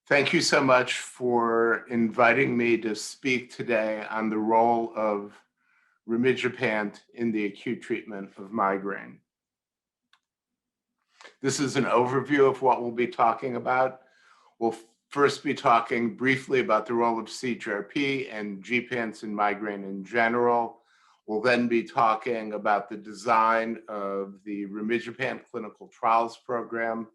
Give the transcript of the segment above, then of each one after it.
Thank you so much for inviting me to speak today on the role of rimegepant in the acute treatment of migraine. This is an overview of what we'll be talking about. We'll first be talking briefly about the role of CGRP and gepants in migraine in general. We'll then be talking about the design of the rimegepant clinical trials program,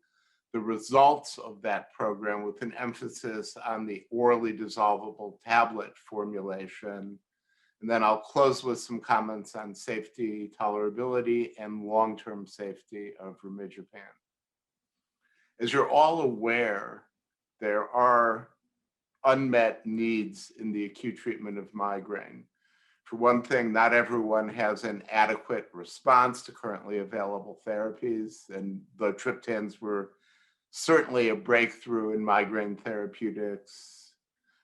the results of that program with an emphasis on the orally dissolvable tablet formulation. And then I'll close with some comments on safety, tolerability, and long-term safety of rimegepant. As you're all aware, there are unmet needs in the acute treatment of migraine. For one thing, not everyone has an adequate response to currently available therapies, and the triptans were certainly a breakthrough in migraine therapeutics.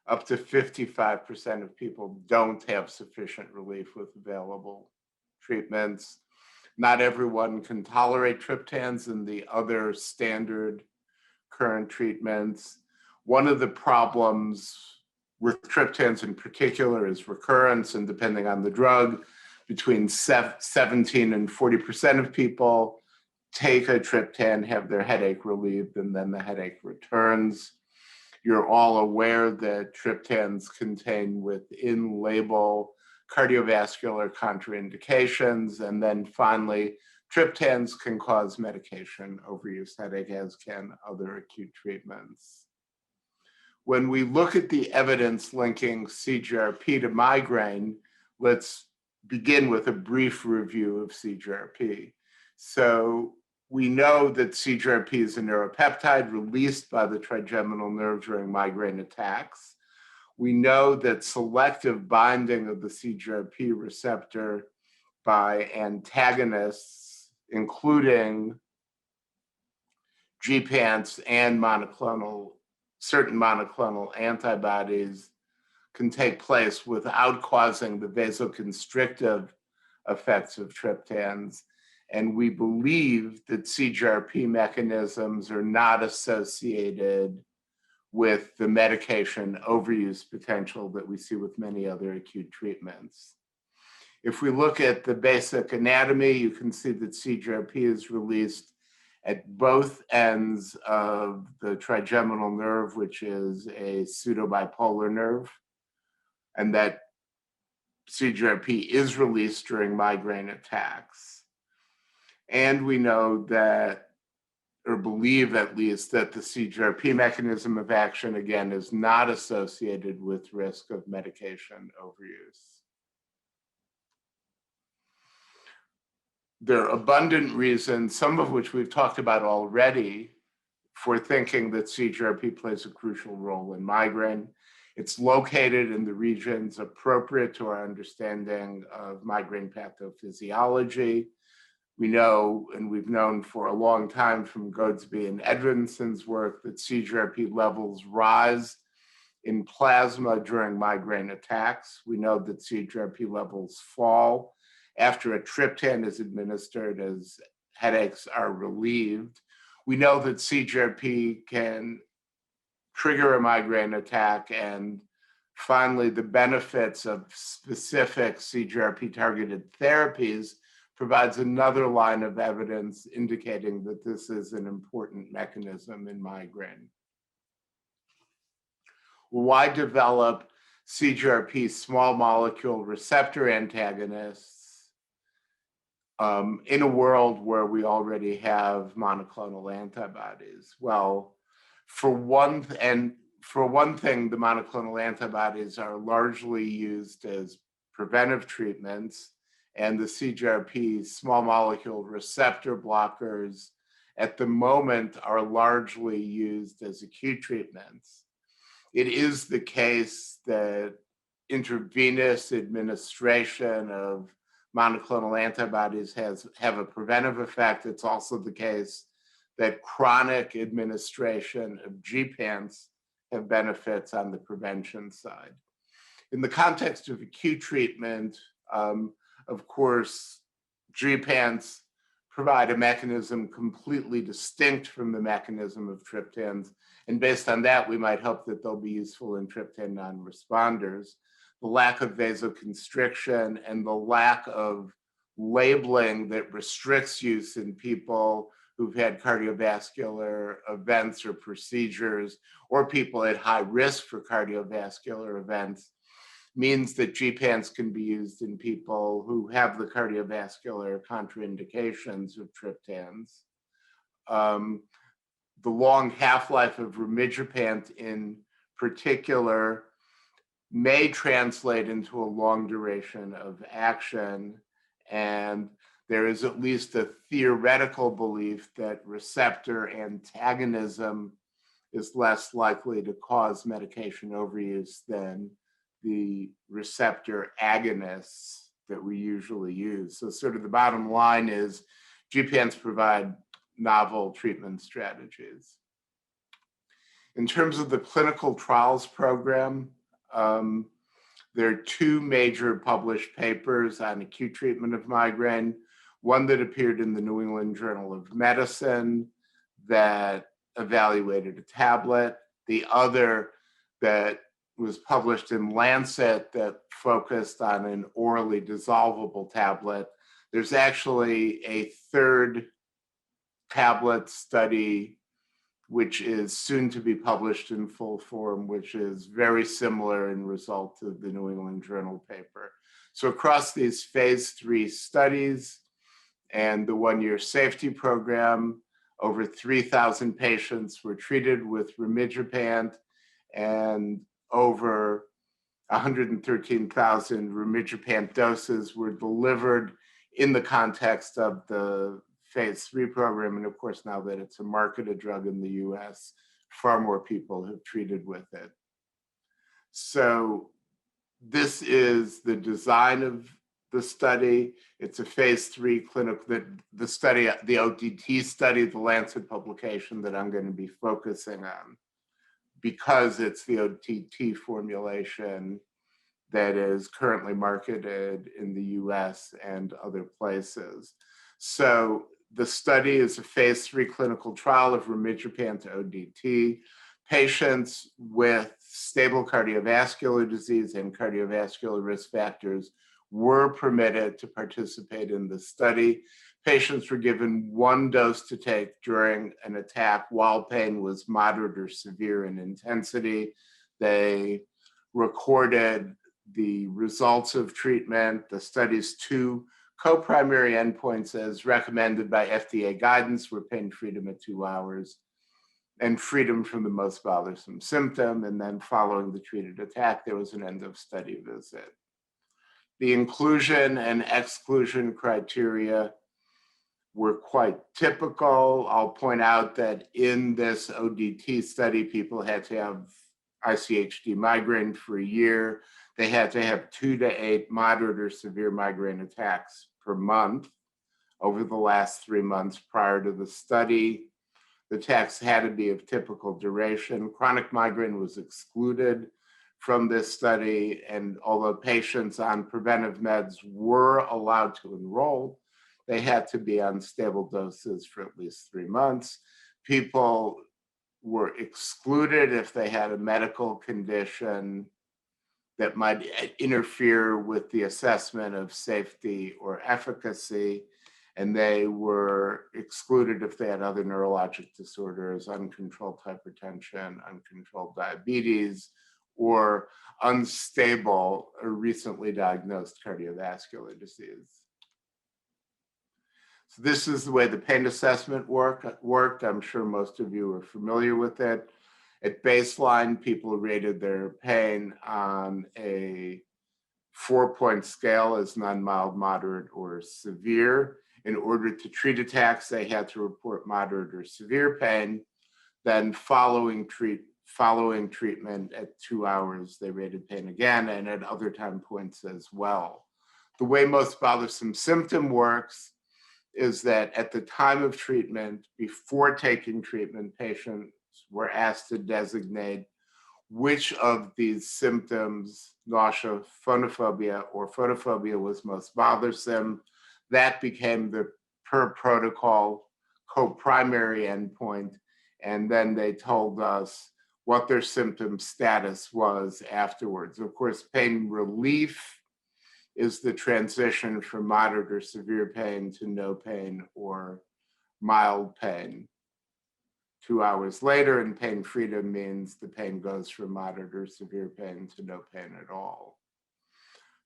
Up to 55% of people don't have sufficient relief with available treatments. Not everyone can tolerate triptans and the other standard current treatments. One of the problems with triptans in particular is recurrence, and depending on the drug, between 17 and 40% of people take a triptan, have their headache relieved, and then the headache returns. You're all aware that triptans contain within label cardiovascular contraindications, and then finally, triptans can cause medication overuse headache, as can other acute treatments. When we look at the evidence linking CGRP to migraine, let's begin with a brief review of CGRP. So we know that CGRP is a neuropeptide released by the trigeminal nerve during migraine attacks. We know that selective binding of the CGRP receptor by antagonists, including gepants and certain monoclonal antibodies, can take place without causing the vasoconstrictive effects of triptans. And we believe that CGRP mechanisms are not associated with the medication overuse potential that we see with many other acute treatments. If we look at the basic anatomy, you can see that CGRP is released at both ends of the trigeminal nerve, which is a pseudobipolar nerve, and that CGRP is released during migraine attacks. And we know that, or believe at least, that the CGRP mechanism of action, again, is not associated with risk of medication overuse. There are abundant reasons, some of which we've talked about already, for thinking that CGRP plays a crucial role in migraine. It's located in the regions appropriate to our understanding of migraine pathophysiology. We know, and we've known for a long time from Goadsby and Edmondson's work, that CGRP levels rise in plasma during migraine attacks. We know that CGRP levels fall after a triptan is administered as headaches are relieved. We know that CGRP can trigger a migraine attack, and finally, the benefits of specific CGRP targeted therapies provides another line of evidence indicating that this is an important mechanism in migraine. Why develop CGRP small molecule receptor antagonists in a world where we already have monoclonal antibodies? Well, for one thing, the monoclonal antibodies are largely used as preventive treatments, and the CGRP small molecule receptor blockers at the moment are largely used as acute treatments. It is the case that intravenous administration of monoclonal antibodies have a preventive effect. It's also the case that chronic administration of gepants have benefits on the prevention side. In the context of acute treatment, of course, gepants provide a mechanism completely distinct from the mechanism of triptans. And based on that, we might hope that they'll be useful in triptan non-responders. The lack of vasoconstriction and the lack of labeling that restricts use in people who've had cardiovascular events or procedures, or people at high risk for cardiovascular events, means that GPANs can be used in people who have the cardiovascular contraindications of triptans. The long half-life of rimidropant in particular may translate into a long duration of action, and there is at least a theoretical belief that receptor antagonism is less likely to cause medication overuse than the receptor agonists that we usually use. So sort of the bottom line is GPANs provide novel treatment strategies. In terms of the clinical trials program, there are two major published papers on acute treatment of migraine, one that appeared in the New England Journal of Medicine that evaluated a tablet, the other that was published in Lancet that focused on an orally dissolvable tablet. There's actually a third tablet study which is soon to be published in full form, which is very similar in result to the New England Journal paper. So across these phase 3 studies and the one-year safety program, over 3,000 patients were treated with rimidropant, and over 113,000 rimidropant doses were delivered in the context of the phase 3 program. And of course, now that it's a marketed drug in the US, far more people have treated with it. So this is the design of the study. It's a phase 3 clinical, the study, the ODT study, the Lancet publication that I'm going to be focusing on, because it's the ODT formulation that is currently marketed in the US and other places. So the study is a phase 3 clinical trial of rimidropant ODT. Patients with stable cardiovascular disease and cardiovascular risk factors were permitted to participate in the study. Patients were given one dose to take during an attack while pain was moderate or severe in intensity. They recorded the results of treatment, the study's two co-primary endpoints as recommended by FDA guidance were pain freedom at 2 hours and freedom from the most bothersome symptom. And then following the treated attack, there was an end of study visit. The inclusion and exclusion criteria were quite typical. I'll point out that in this ODT study, people had to have ICHD migraine for a year. They had to have 2 to 8 moderate or severe migraine attacks per month over the last 3 months prior to the study. The attacks had to be of typical duration. Chronic migraine was excluded from this study, and although patients on preventive meds were allowed to enroll, they had to be on stable doses for at least 3 months. People were excluded if they had a medical condition that might interfere with the assessment of safety or efficacy, and they were excluded if they had other neurologic disorders, uncontrolled hypertension, uncontrolled diabetes, or unstable or recently diagnosed cardiovascular disease. So this is the way the pain assessment worked. I'm sure most of you are familiar with it. At baseline, people rated their pain on a 4-point scale as none, mild, moderate, or severe. In order to treat attacks, they had to report moderate or severe pain. Then following treatment at 2 hours, they rated pain again, and at other time points as well. The way most bothersome symptom works is that at the time of treatment, before taking treatment, patients were asked to designate which of these symptoms, nausea, phonophobia, or photophobia, was most bothersome. That became the per protocol co-primary endpoint, and then they told us what their symptom status was afterwards. Of course, pain relief is the transition from moderate or severe pain to no pain or mild pain. 2 hours later, and pain freedom means the pain goes from moderate or severe pain to no pain at all.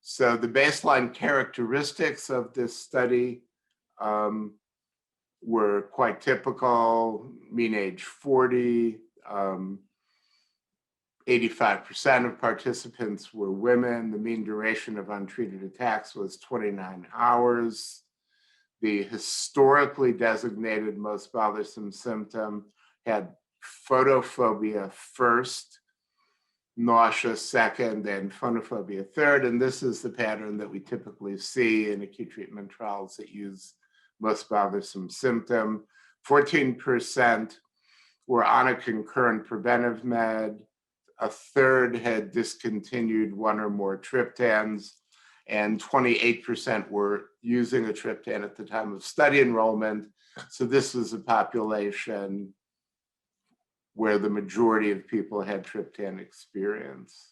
So the baseline characteristics of this study were quite typical: mean age 40, 85% of participants were women. The mean duration of untreated attacks was 29 hours. The historically designated most bothersome symptom had photophobia first, nausea second, and phonophobia third. And this is the pattern that we typically see in acute treatment trials that use most bothersome symptom. 14% were on a concurrent preventive med. A third had discontinued one or more triptans, and 28% were using a triptan at the time of study enrollment. So this was a population where the majority of people had triptan experience.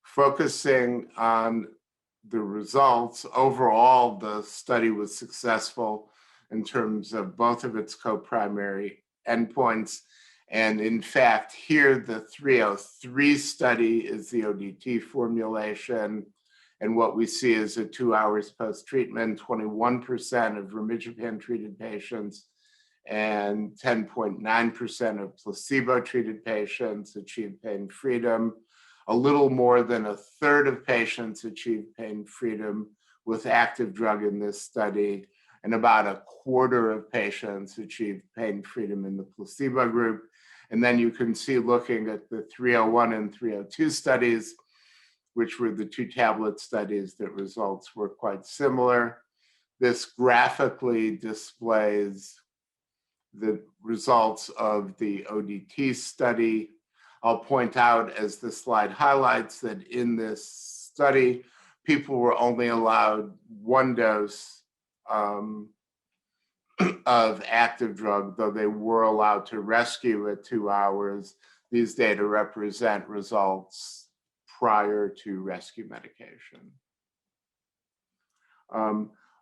Focusing on the results, overall, the study was successful in terms of both of its co-primary endpoints. And in fact, here, the 303 study is the ODT formulation. And what we see is at 2 hours post-treatment, 21% of rimegepant-treated patients and 10.9% of placebo-treated patients achieved pain freedom. A little more than a third of patients achieved pain freedom with active drug in this study, and about a quarter of patients achieved pain freedom in the placebo group. And then you can see, looking at the 301 and 302 studies, which were the 2 tablet studies, that results were quite similar. This graphically displays the results of the ODT study. I'll point out, as the slide highlights, that in this study, people were only allowed 1 dose of active drug, though they were allowed to rescue at 2 hours. These data represent results prior to rescue medication.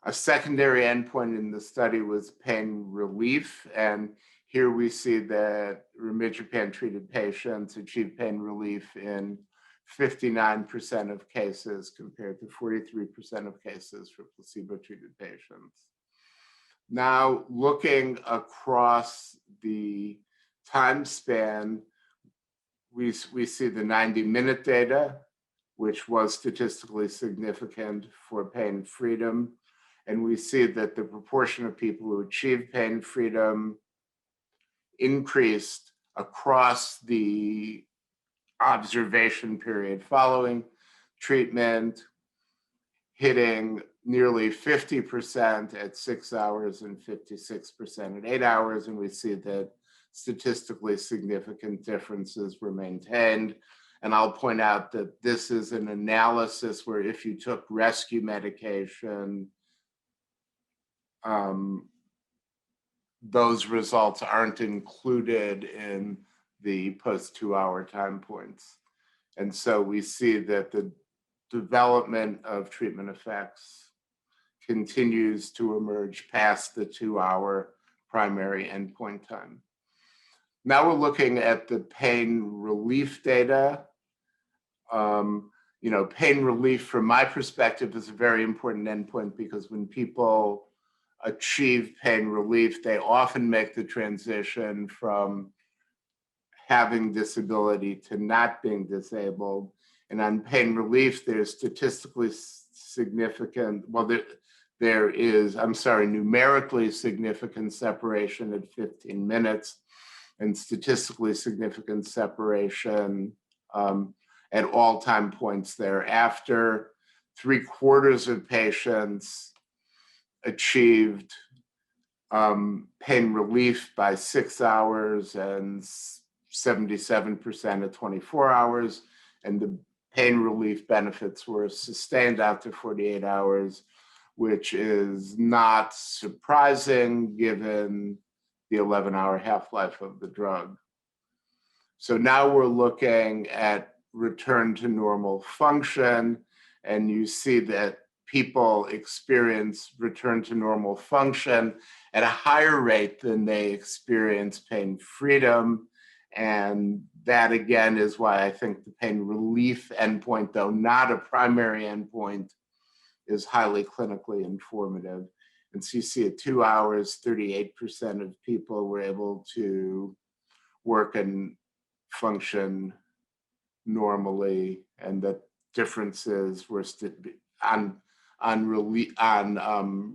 A secondary endpoint in the study was pain relief, and here we see that rimegepant-treated patients achieved pain relief in 59% of cases compared to 43% of cases for placebo-treated patients. Now, looking across the time span, we see the 90-minute data, which was statistically significant for pain freedom. And we see that the proportion of people who achieved pain freedom increased across the observation period following treatment, hitting nearly 50% at 6 hours and 56% at 8 hours. And we see that statistically significant differences were maintained. And I'll point out that this is an analysis where, if you took rescue medication, those results aren't included in the post 2 hour time points. And so we see that the development of treatment effects continues to emerge past the 2 hour primary endpoint time. Now we're looking at the pain relief data. Pain relief, from my perspective, is a very important endpoint, because when people achieve pain relief, they often make the transition from having disability to not being disabled. And on pain relief, there's statistically significant, numerically significant separation at 15 minutes and statistically significant separation at all time points thereafter. 3/4 of patients achieved pain relief by 6 hours and 77% at 24 hours. And the pain relief benefits were sustained out to 48 hours, which is not surprising given the 11-hour half-life of the drug. So now we're looking at return to normal function, and you see that people experience return to normal function at a higher rate than they experience pain freedom. And that, again, is why I think the pain relief endpoint, though not a primary endpoint, is highly clinically informative. And so you see at 2 hours, 38% of people were able to work and function normally, and that differences were on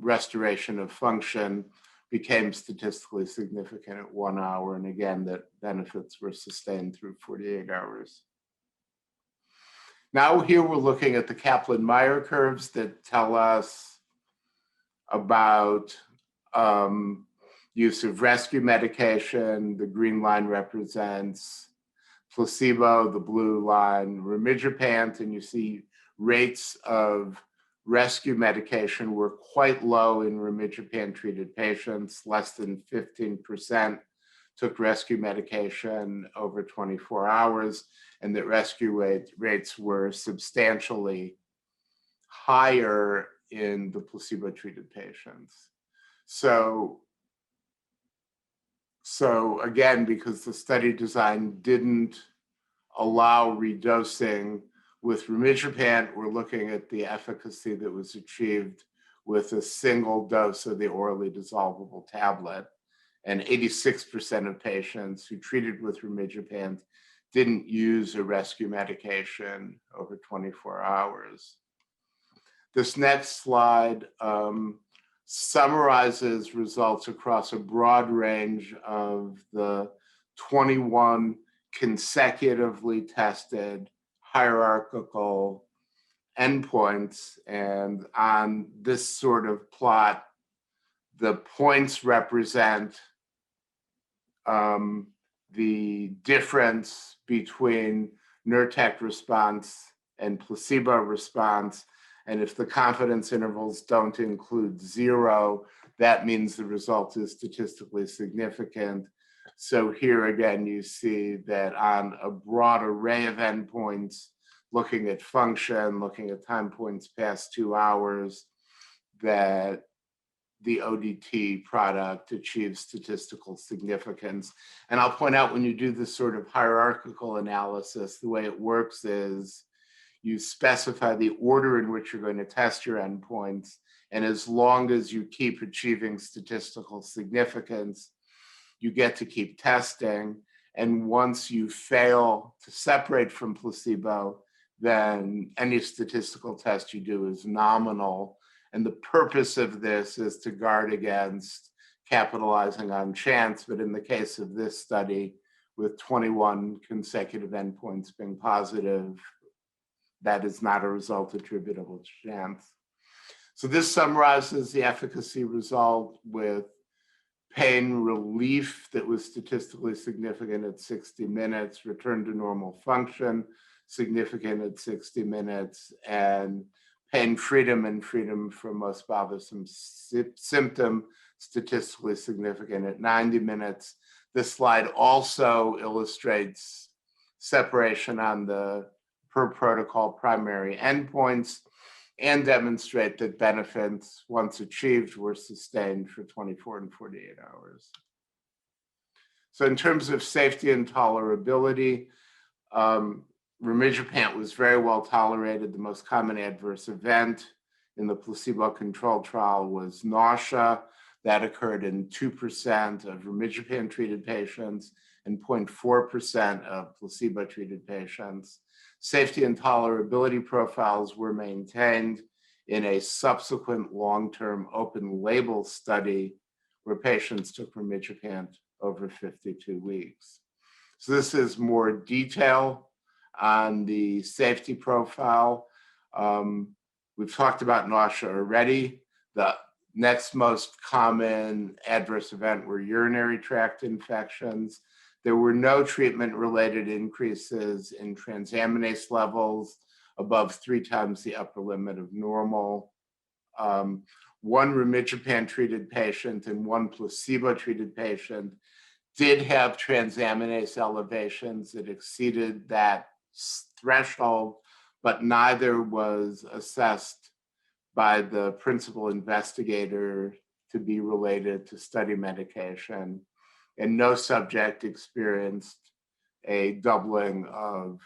restoration of function became statistically significant at 1 hour, and again, that benefits were sustained through 48 hours. Now here we're looking at the Kaplan-Meier curves that tell us about use of rescue medication. The green line represents placebo, the blue line rimidropant, and you see rates of rescue medication were quite low in rimidropant-treated patients. Less than 15% took rescue medication over 24 hours, and that rescue rates were substantially higher in the placebo-treated patients. So again, because the study design didn't allow redosing with rimidropant, we're looking at the efficacy that was achieved with a single dose of the orally dissolvable tablet. And 86% of patients who treated with rimidropant didn't use a rescue medication over 24 hours. This next slide summarizes results across a broad range of the 21 consecutively tested hierarchical endpoints. And on this sort of plot, the points represent the difference between Nurtec response and placebo response. And if the confidence intervals don't include 0, that means the result is statistically significant. So here again, you see that on a broad array of endpoints, looking at function, looking at time points past 2 hours, that the ODT product achieves statistical significance. And I'll point out, when you do this sort of hierarchical analysis, the way it works is you specify the order in which you're going to test your endpoints. And as long as you keep achieving statistical significance, you get to keep testing. And once you fail to separate from placebo, then any statistical test you do is nominal. And the purpose of this is to guard against capitalizing on chance. But in the case of this study, with 21 consecutive endpoints being positive, that is not a result attributable to chance. So this summarizes the efficacy result with pain relief that was statistically significant at 60 minutes, return to normal function significant at 60 minutes, and pain freedom and freedom from most bothersome symptom statistically significant at 90 minutes. This slide also illustrates separation on the per protocol primary endpoints and demonstrate that benefits, once achieved, were sustained for 24 and 48 hours. So in terms of safety and tolerability, rimidropant was very well tolerated. The most common adverse event in the placebo-controlled trial was nausea. That occurred in 2% of rimidropant-treated patients and 0.4% of placebo-treated patients. Safety and tolerability profiles were maintained in a subsequent long-term open-label study where patients took rimidropant over 52 weeks. So this is more detail on the safety profile. We've talked about nausea already. The next most common adverse event were urinary tract infections. There were no treatment-related increases in transaminase levels above 3 times the upper limit of normal. One rimegepant-treated patient and one placebo-treated patient did have transaminase elevations that exceeded that threshold, but neither was assessed by the principal investigator to be related to study medication, and no subject experienced a doubling of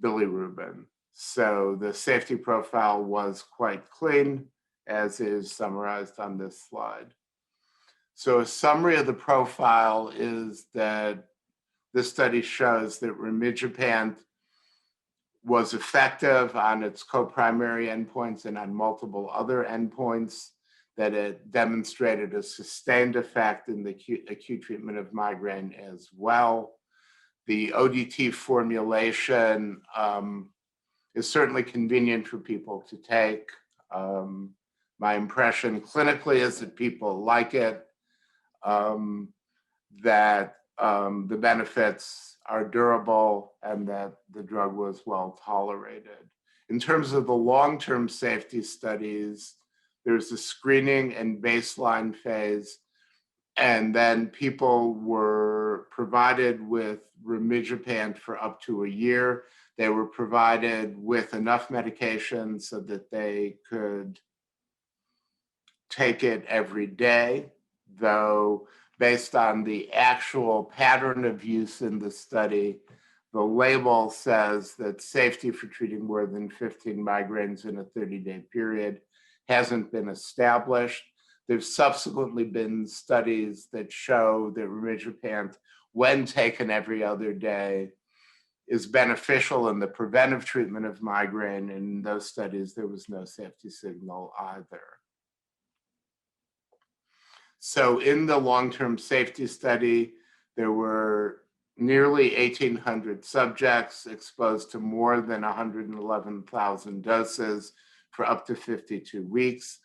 bilirubin. So the safety profile was quite clean, as is summarized on this slide. So a summary of the profile is that this study shows that rimegepant was effective on its co-primary endpoints and on multiple other endpoints, that it demonstrated a sustained effect in the acute treatment of migraine as well. The ODT formulation is certainly convenient for people to take. My impression clinically is that people like it, that the benefits are durable, and that the drug was well tolerated. In terms of the long-term safety studies, there's a screening and baseline phase, and then people were provided with rimegepant for up to a year. They were provided with enough medication so that they could take it every day, though based on the actual pattern of use in the study, the label says that safety for treating more than 15 migraines in a 30-day period hasn't been established. There's subsequently been studies that show that rimegepant, when taken every other day, is beneficial in the preventive treatment of migraine. In those studies, there was no safety signal either. So in the long-term safety study, there were nearly 1,800 subjects exposed to more than 111,000 doses for up to 52 weeks.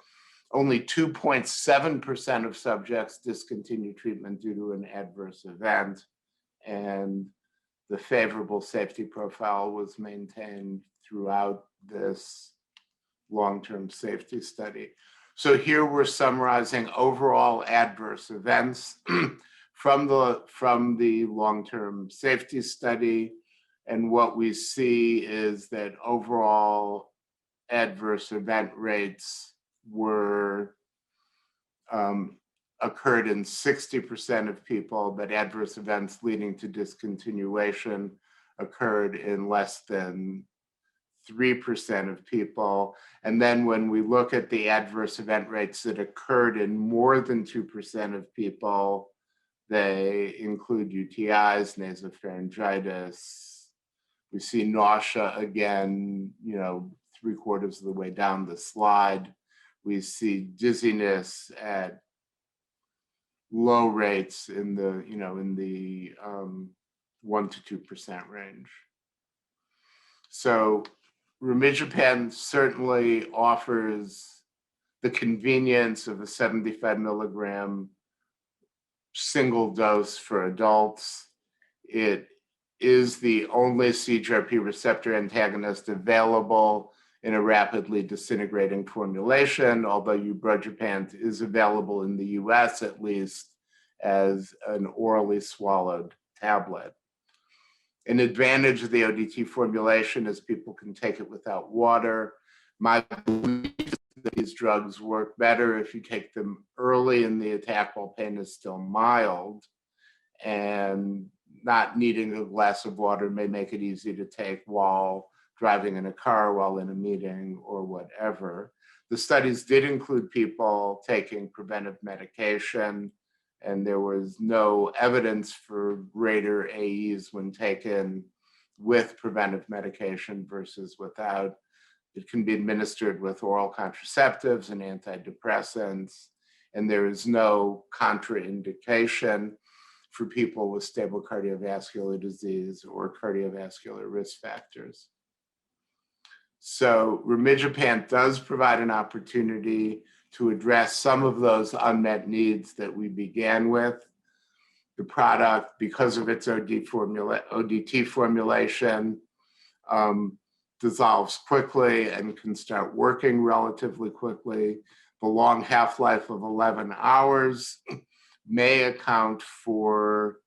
Only 2.7% of subjects discontinued treatment due to an adverse event, and the favorable safety profile was maintained throughout this long-term safety study. So here we're summarizing overall adverse events from the long-term safety study. And what we see is that overall adverse event rates were occurred in 60% of people, but adverse events leading to discontinuation occurred in less than 3% of people. And then when we look at the adverse event rates that occurred in more than 2% of people, they include UTIs, nasopharyngitis. We see nausea again, 3/4 of the way down the slide. We see dizziness at low rates in the 1 to 2% range. So rimegepant certainly offers the convenience of a 75 milligram single dose for adults. It is the only CGRP receptor antagonist available in a rapidly disintegrating formulation, although ubrogepant is available in the US at least as an orally swallowed tablet. An advantage of the ODT formulation is people can take it without water. My belief is that these drugs work better if you take them early in the attack while pain is still mild, and not needing a glass of water may make it easy to take while driving in a car, while in a meeting, or whatever. The studies did include people taking preventive medication, and there was no evidence for greater AEs when taken with preventive medication versus without. It can be administered with oral contraceptives and antidepressants, and there is no contraindication for people with stable cardiovascular disease or cardiovascular risk factors. So rimegepant does provide an opportunity to address some of those unmet needs that we began with. The product, because of its ODT formulation, dissolves quickly and can start working relatively quickly. The long half-life of 11 hours may account for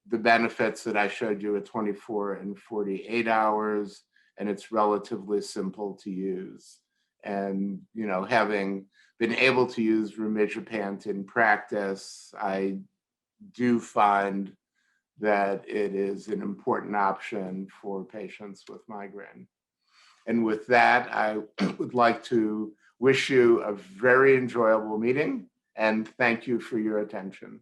the benefits that I showed you at 24 and 48 hours, and it's relatively simple to use. And, having been able to use rimegepant in practice, I do find that it is an important option for patients with migraine. And with that, I would like to wish you a very enjoyable meeting, and thank you for your attention.